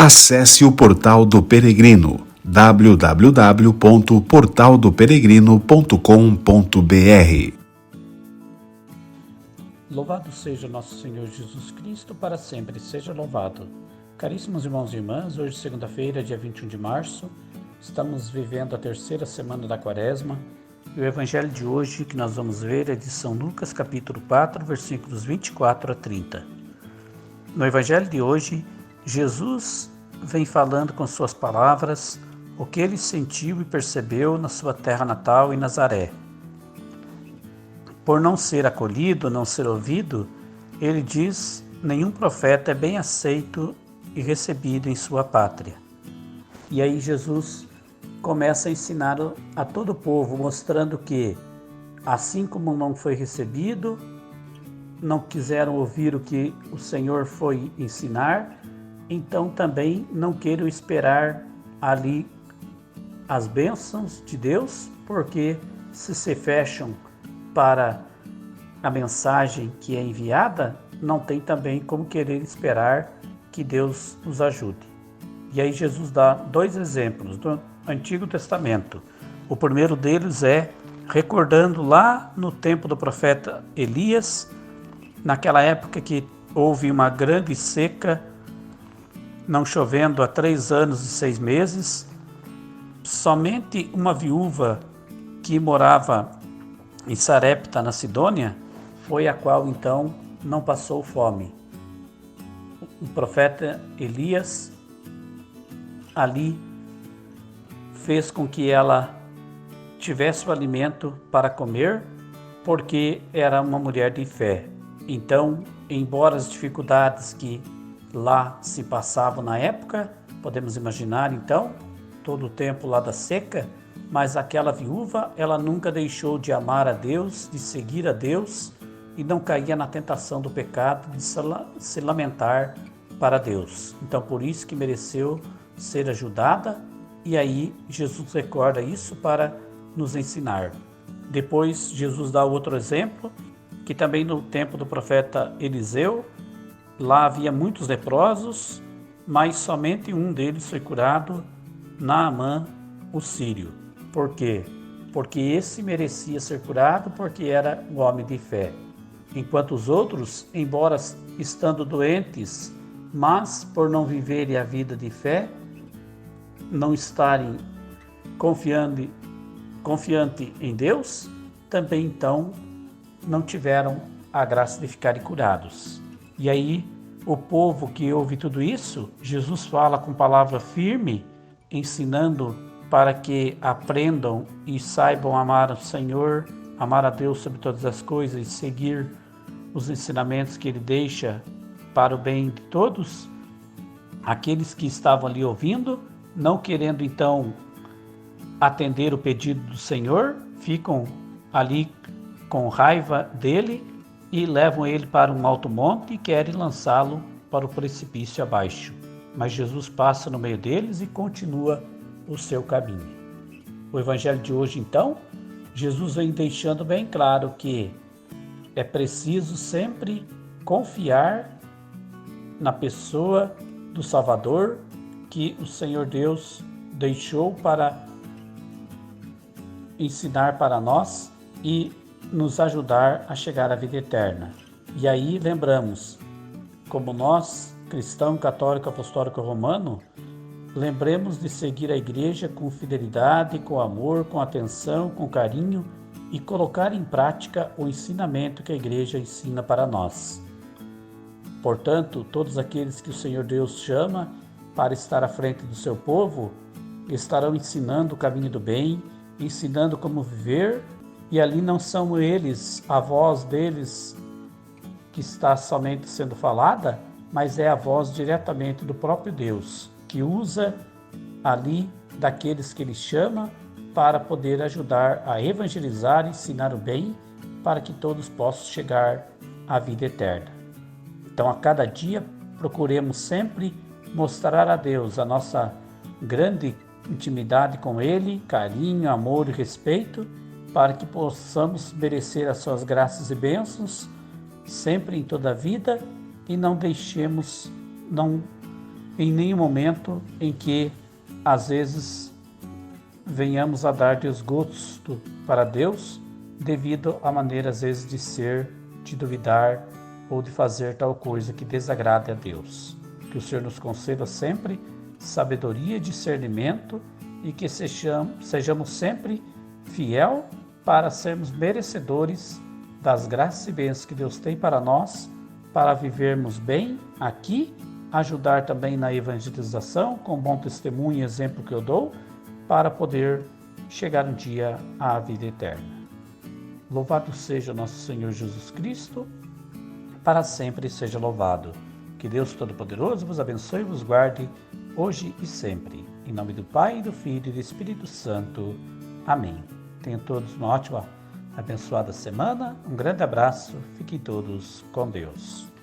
Acesse o Portal do Peregrino, www.portaldoperegrino.com.br. Louvado seja nosso Senhor Jesus Cristo, para sempre seja louvado. Caríssimos irmãos e irmãs, hoje segunda-feira, dia 21 de março, estamos vivendo a terceira semana da Quaresma, e o evangelho de hoje que nós vamos ver é de São Lucas, capítulo 4, versículos 24 a 30. No evangelho de hoje, Jesus vem falando com suas palavras o que ele sentiu e percebeu na sua terra natal, em Nazaré. Por não ser acolhido, não ser ouvido, ele diz: nenhum profeta é bem aceito e recebido em sua pátria. E aí Jesus começa a ensinar a todo o povo, mostrando que, assim como não foi recebido, não quiseram ouvir o que o Senhor foi ensinar, então também não queiram esperar ali as bênçãos de Deus, porque se fecham para a mensagem que é enviada, não tem também como querer esperar que Deus nos ajude. E aí Jesus dá dois exemplos do Antigo Testamento. O primeiro deles é recordando lá no tempo do profeta Elias, naquela época que houve uma grande seca, não chovendo há 3 anos e 6 meses, somente uma viúva que morava em Sarepta, na Sidônia, foi a qual então não passou fome. O profeta Elias ali fez com que ela tivesse o alimento para comer, porque era uma mulher de fé. Então, embora as dificuldades que lá se passavam na época, podemos imaginar então, todo o tempo lá da seca, mas aquela viúva, ela nunca deixou de amar a Deus, de seguir a Deus, e não caía na tentação do pecado de se lamentar para Deus. Então, por isso que mereceu ser ajudada, e aí Jesus recorda isso para nos ensinar. Depois, Jesus dá outro exemplo, que também no tempo do profeta Eliseu, lá havia muitos leprosos, mas somente um deles foi curado, Naamã, o sírio. Por quê? Porque esse merecia ser curado porque era um homem de fé. Enquanto os outros, embora estando doentes, mas por não viverem a vida de fé, não estarem confiante em Deus, também então não tiveram a graça de ficarem curados. E aí, o povo que ouve tudo isso, Jesus fala com palavra firme, ensinando para que aprendam e saibam amar o Senhor, amar a Deus sobre todas as coisas e seguir os ensinamentos que Ele deixa para o bem de todos. Aqueles que estavam ali ouvindo, não querendo então atender o pedido do Senhor, ficam ali com raiva dele e levam ele para um alto monte e querem lançá-lo para o precipício abaixo. Mas Jesus passa no meio deles e continua o seu caminho. O evangelho de hoje, então, Jesus vem deixando bem claro que é preciso sempre confiar na pessoa do Salvador que o Senhor Deus deixou para ensinar para nós e nos ajudar a chegar à vida eterna. E aí lembramos, como nós, cristão, católico, apostólico, romano, lembremos de seguir a igreja com fidelidade, com amor, com atenção, com carinho e colocar em prática o ensinamento que a igreja ensina para nós. Portanto, todos aqueles que o Senhor Deus chama para estar à frente do seu povo, estarão ensinando o caminho do bem, ensinando como viver, e ali não são eles, a voz deles que está somente sendo falada, mas é a voz diretamente do próprio Deus, que usa ali daqueles que Ele chama para poder ajudar a evangelizar e ensinar o bem, para que todos possam chegar à vida eterna. Então, a cada dia, procuremos sempre mostrar a Deus a nossa grande intimidade com Ele, carinho, amor e respeito, para que possamos merecer as suas graças e bênçãos sempre em toda a vida e não deixemos, não em nenhum momento em que, às vezes, venhamos a dar desgosto para Deus devido à maneira, às vezes, de ser, de duvidar ou de fazer tal coisa que desagrade a Deus. Que o Senhor nos conceda sempre sabedoria e discernimento e que sejamos sempre fiel para sermos merecedores das graças e bênçãos que Deus tem para nós, para vivermos bem aqui, ajudar também na evangelização, com bom testemunho e exemplo que eu dou, para poder chegar um dia à vida eterna. Louvado seja nosso Senhor Jesus Cristo, para sempre seja louvado. Que Deus Todo-Poderoso vos abençoe e vos guarde, hoje e sempre. Em nome do Pai, do Filho e do Espírito Santo. Amém. Tenham todos uma ótima, abençoada semana. Um grande abraço. Fiquem todos com Deus.